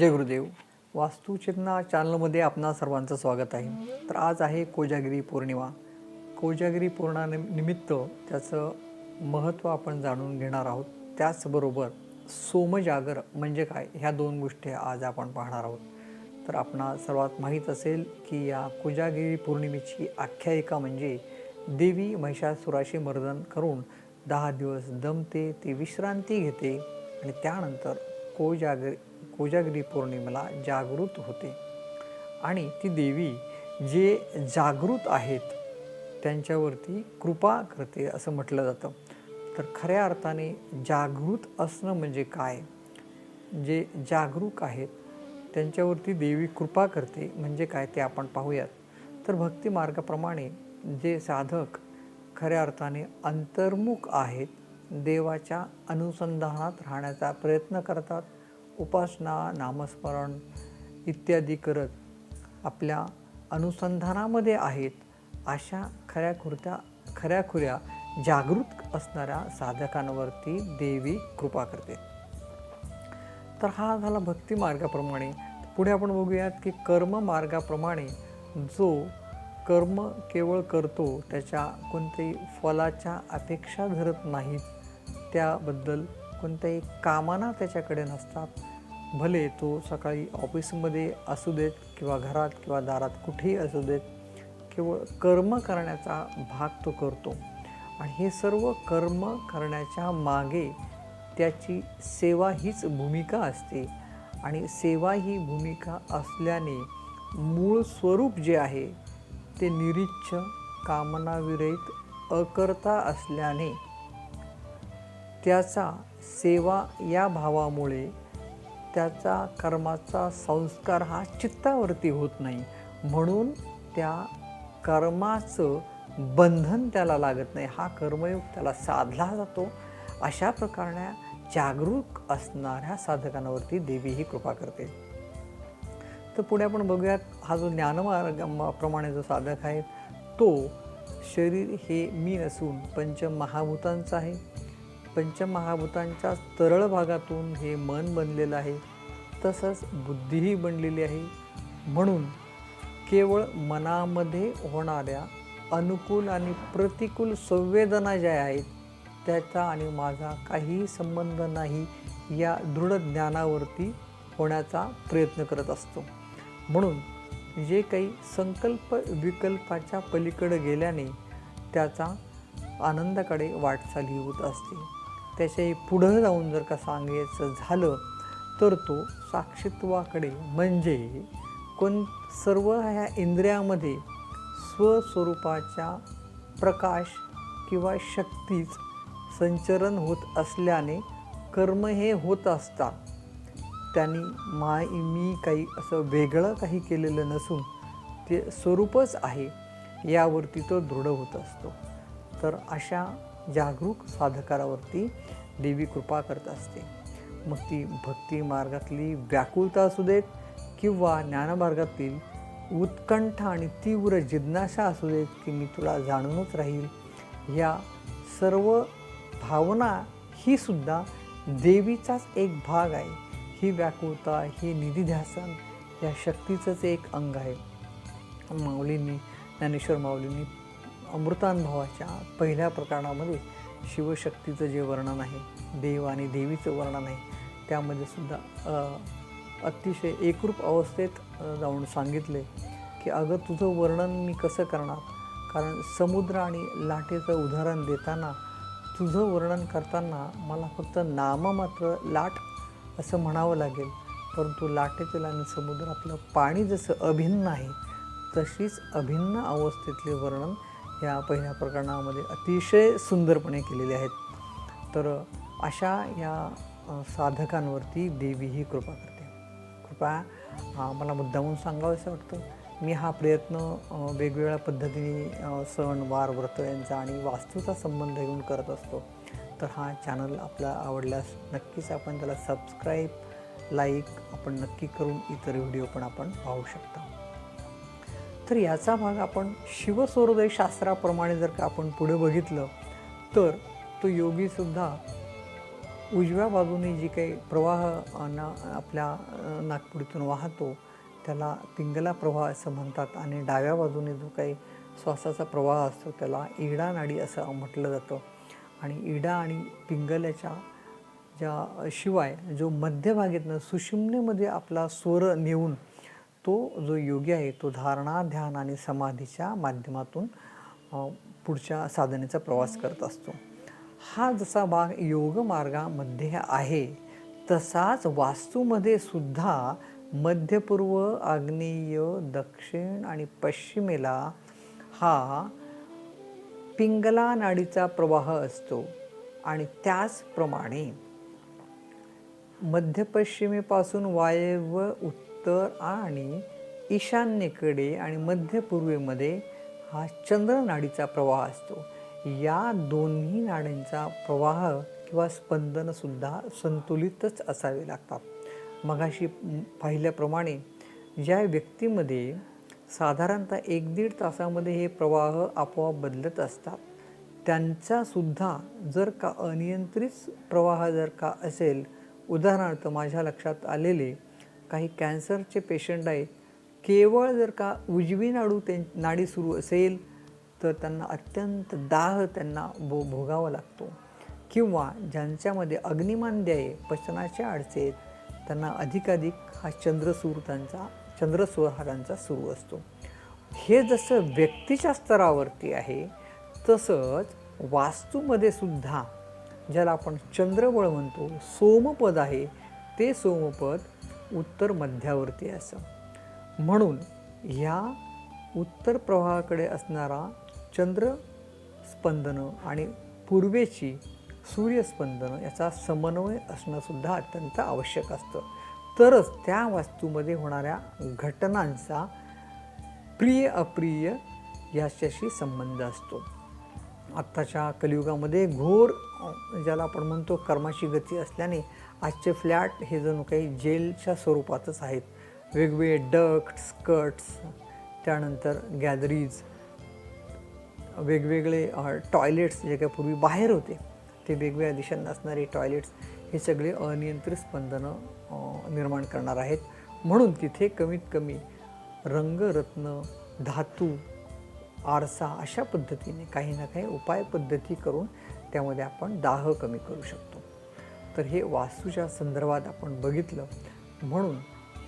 जय गुरुदेव. वास्तुचिन्ह चॅनलमध्ये आपणा सर्वांचं स्वागत आहे. तर आज आहे कोजागिरी पौर्णिमा. कोजागिरी निमित्त त्याचं महत्त्व आपण जाणून घेणार आहोत. त्याचबरोबर सोमजागर म्हणजे काय ह्या दोन गोष्टी आज आपण पाहणार आहोत. तर आपणा सर्वात माहीत असेल की या कोजागिरी पौर्णिमेची आख्यायिका म्हणजे देवी महिषासुराशी मर्दन करून 10 दिवस दमते, ती विश्रांती घेते आणि त्यानंतर कोजागिरी पौर्णिमेला जागृत होते आणि ती देवी जे जागृत आहेत त्यांच्यावरती कृपा करते असं म्हटलं जातं. तर खऱ्या अर्थाने जागृत असणं म्हणजे काय? जे जागरूक आहेत त्यांच्यावरती देवी कृपा करते म्हणजे काय ते आपण पाहूयात. तर भक्ती मार्गाप्रमाणे जे साधक खऱ्या अर्थाने अंतर्मुख आहेत, देवाच्या अनुसंधानात राहण्याचा प्रयत्न करतात, उपासना, नामस्मरण इत्यादी करत आपल्या अनुसंधानामध्ये आहेत, अशा खऱ्याखुऱ्या जागृत असणाऱ्या साधकांवरती देवी कृपा करते. तर हा झाला भक्ती मार्गाप्रमाणे. पुढे आपण बघूयात की कर्म मार्गाप्रमाणे जो कर्म केवळ करतो, त्याच्या कोणत्याही फलाच्या अपेक्षा धरत नाहीत, त्याबद्दल कोणत्याही कामना त्याच्याकडे नसतात. भले तो सकाळी ऑफिसमध्ये असू देत किंवा घरात किंवा दारात कुठेही असू देत, केवळ कर्म करण्याचा भाग तो करतो आणि हे सर्व कर्म करण्याच्या मागे त्याची सेवा हीच भूमिका असते आणि सेवा ही भूमिका असल्याने मूळ स्वरूप जे आहे ते निरीच्छ, कामनाविरहित, अकर्ता असल्याने त्याचा सेवा या भावामुळे त्याचा कर्माचा संस्कार हा चित्तावरती होत नाही, म्हणून त्या कर्माचं बंधन त्याला लागत नाही, हा कर्मयोग त्याला साधला जातो. अशा प्रकारे जागरूक असणाऱ्या साधकांवरती देवी ही कृपा करते. तर पुढे आपण बघूयात हा जो ज्ञानमार्गाप्रमाणे जो साधक आहे तो शरीर हे मी नसून पंचमहाभूतांचं आहे. पंचमहाभूतांच्या तरळ भागातून हे मन बनलेलं आहे, तसंच बुद्धीही बनलेली आहे. म्हणून केवळ मनामध्ये होणाऱ्या अनुकूल आणि प्रतिकूल संवेदना ज्या आहेत त्याचा आणि माझा काहीही संबंध नाही या दृढ ज्ञानावरती होण्याचा प्रयत्न करत असतो. म्हणून जे काही संकल्प विकल्पाच्या पलीकडे गेल्याने त्याचा आनंदाकडे वाटचाली होत असते. त्याच्याही पुढं जाऊन जर का सांगायचं झालं तर तो साक्षीत्वाकडे म्हणजे सर्व ह्या इंद्रियामध्ये स्वस्वरूपाच्या प्रकाश किंवा शक्तीच संचरण होत असल्याने कर्म हे होत असतात. त्यांनी मी काही असं वेगळं काही केलेलं नसून ते स्वरूपच आहे यावरती तो दृढ होत असतो. तर अशा जागरूक साधकारावरती देवी कृपा करत असते. मग ती भक्ती मार्गातली व्याकुलता असू देत किंवा ज्ञानमार्गातील उत्कंठा आणि तीव्र जिज्ञासा असू देत की मी तुला जाणूनच राहील, या सर्व भावना ही सुद्धा देवीचाच एक भाग आहे. ही व्याकुळता, ही निधिध्यासन या शक्तीचंच एक अंग आहे. ज्ञानेश्वर माऊलींनी अमृतानुभवाच्या पहिल्या प्रकरणामध्ये शिवशक्तीचं जे वर्णन आहे, देव आणि देवीचं वर्णन आहे, त्यामध्ये सुद्धा अतिशय एकरूप अवस्थेत जाऊन सांगितले की अगं तुझं वर्णन मी कसं करणार, कारण समुद्र आणि लाटेचं उदाहरण देताना तुझं वर्णन करताना मला फक्त नाममात्र लाट असं म्हणावं लागेल, परंतु लाटेतील आणि समुद्रातलं पाणी जसं अभिन्न आहे तशीच अभिन्न अवस्थेतले वर्णन या पहिल्या प्रकरणामध्ये अतिशय सुंदरपणे केलेले आहेत. तर अशा या साधकांवरती देवी ही कृपा करते. कृपा मला मुद्दामून सांगावंसं वाटतं, मी हा प्रयत्न वेगवेगळ्या पद्धतीने सण, वार, व्रत यांचा आणि वास्तूचा संबंध घेऊन करत असतो. तर हा चॅनल आपला आवडल्यास नक्कीच आपण त्याला सबस्क्राईब, लाईक आपण नक्की करून इतर व्हिडिओ पण आपण पाहू शकता. तर याचा भाग आपण शिवसूर्योदय शास्त्राप्रमाणे जर का आपण पुढे बघितलं तर तो योगीसुद्धा उजव्या बाजूने जी काही प्रवाह आपल्या नाकपुडीतून वाहतो त्याला पिंगला प्रवाह असं म्हणतात आणि डाव्या बाजूने जो काही श्वासाचा प्रवाह असतो त्याला इडा नाडी असं म्हटलं जातं. आणि इडा आणि पिंगल्याच्या शिवाय जो मध्यभागेतनं सुषुम्नेमध्ये आपला स्वर नेऊन तो जो योगी आहे तो धारणा, ध्यान आणि समाधीच्या माध्यमातून पुढच्या साधनेचा प्रवास करत असतो. हा जसा भाग योग मार्गामध्ये आहे तसाच वास्तूमध्ये सुद्धा मध्यपूर्व, आग्नेय, दक्षिण आणि पश्चिमेला हा पिंगला नाडीचा प्रवाह असतो. आणि त्याचप्रमाणे मध्य पश्चिमेपासून वायव्य, उत्तर आणि ईशान्येकडे आणि मध्य पूर्वेमध्ये हा चंद्र नाडीचा प्रवाह असतो. या दोन्ही नाड्यांचा प्रवाह किंवा स्पंदनसुद्धा संतुलितच असावे लागतात. मगाशी पाहिल्याप्रमाणे ज्या व्यक्तीमध्ये साधारणतः 1-1.5 तासामध्ये हे प्रवाह आपोआप बदलत असतात त्यांचासुद्धा जर का अनियंत्रित प्रवाह जर का असेल, उदाहरणार्थ माझ्या लक्षात आलेले काही कॅन्सरचे पेशंट आहेत, केवळ जर का उजवी नाडी सुरू असेल तर त्यांना अत्यंत दाह त्यांना भोगावा लागतो. किंवा ज्यांच्यामध्ये अग्निमांद्य आहे, पचनाच्या अडचणी आहेत, त्यांना अधिकाधिक हा चंद्रसूर हा त्यांचा सुरू असतो. हे जसं व्यक्तीच्या स्तरावरती आहे तसंच वास्तूमध्ये सुद्धा ज्याला आपण चंद्रबळ म्हणतो, सोमपद आहे, ते सोमपद उत्तर मध्यावरती असं. म्हणून ह्या उत्तर प्रवाहाकडे असणारा चंद्र स्पंदनं आणि पूर्वेची सूर्यस्पंदनं याचा समन्वय असणंसुद्धा अत्यंत आवश्यक असतं. तरच त्या वास्तूमध्ये होणाऱ्या घटनांचा प्रिय अप्रिय याच्याशी संबंध असतो. आत्ताच्या कलियुगामध्ये घोर ज्याला आपण म्हणतो कर्माची गती असल्याने आजचे फ्लॅट हे जणू काही जेलच्या स्वरूपातच आहेत. वेगवेगळे डक्ट्स, कट्स, त्यानंतर गॅलरीज, वेगवेगळे टॉयलेट्स जे काही पूर्वी बाहेर होते ते वेगवेगळ्या दिशांना असणारे टॉयलेट्स हे सगळे अनियंत्रित स्पंदनं निर्माण करणार आहेत. म्हणून तिथे कमीत कमी रंगरत्न, धातू, आरसा अशा पद्धतीने काही ना काही उपाय पद्धती करून त्यामध्ये आपण दाह कमी करू शकतो. तर हे वास्तूच्या संदर्भात आपण बघितलं. म्हणून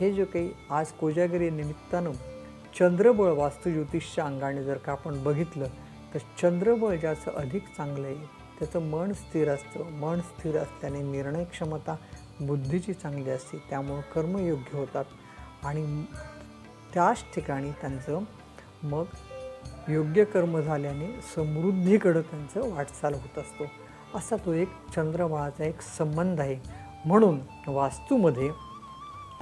हे जे काही आज कोजागिरी निमित्तानं चंद्रबळ वास्तुज्योतिषच्या अंगाने जर का आपण बघितलं तर चंद्रबळ ज्याचं अधिक चांगलं आहे त्याचं मन स्थिर असतं. मन स्थिर असल्याने निर्णय क्षमता बुद्धीची चांगली असते, त्यामुळं कर्म योग्य होतात आणि त्याच ठिकाणी त्यांचं मग योग्य कर्म झाल्याने समृद्धीकडं त्यांचं वाटचाल होत असतो. असा तो एक चंद्रबळाचा एक संबंध आहे. म्हणून वास्तूमध्ये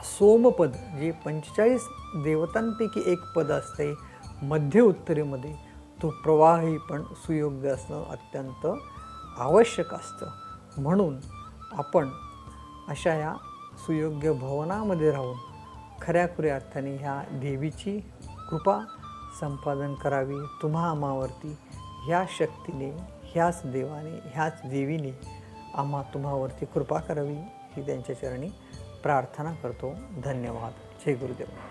सोमपद जे 45 देवतांपैकी एक पद असते मध्य उत्तरेमध्ये, तो प्रवाही पण सुयोग्य असणं अत्यंत आवश्यक असतं. म्हणून आपण अशा या सुयोग्य भवनामध्ये राहून खऱ्याखुऱ्या अर्थाने ह्या देवीची कृपा संपादन करावी. तुम्हा आम्हावरती ह्या शक्तीने, ह्याच देवाने, ह्याच देवीने आम्हा तुम्हावरती कृपा करावी ही त्यांच्या चरणी प्रार्थना करतो. धन्यवाद. जय गुरुदेव.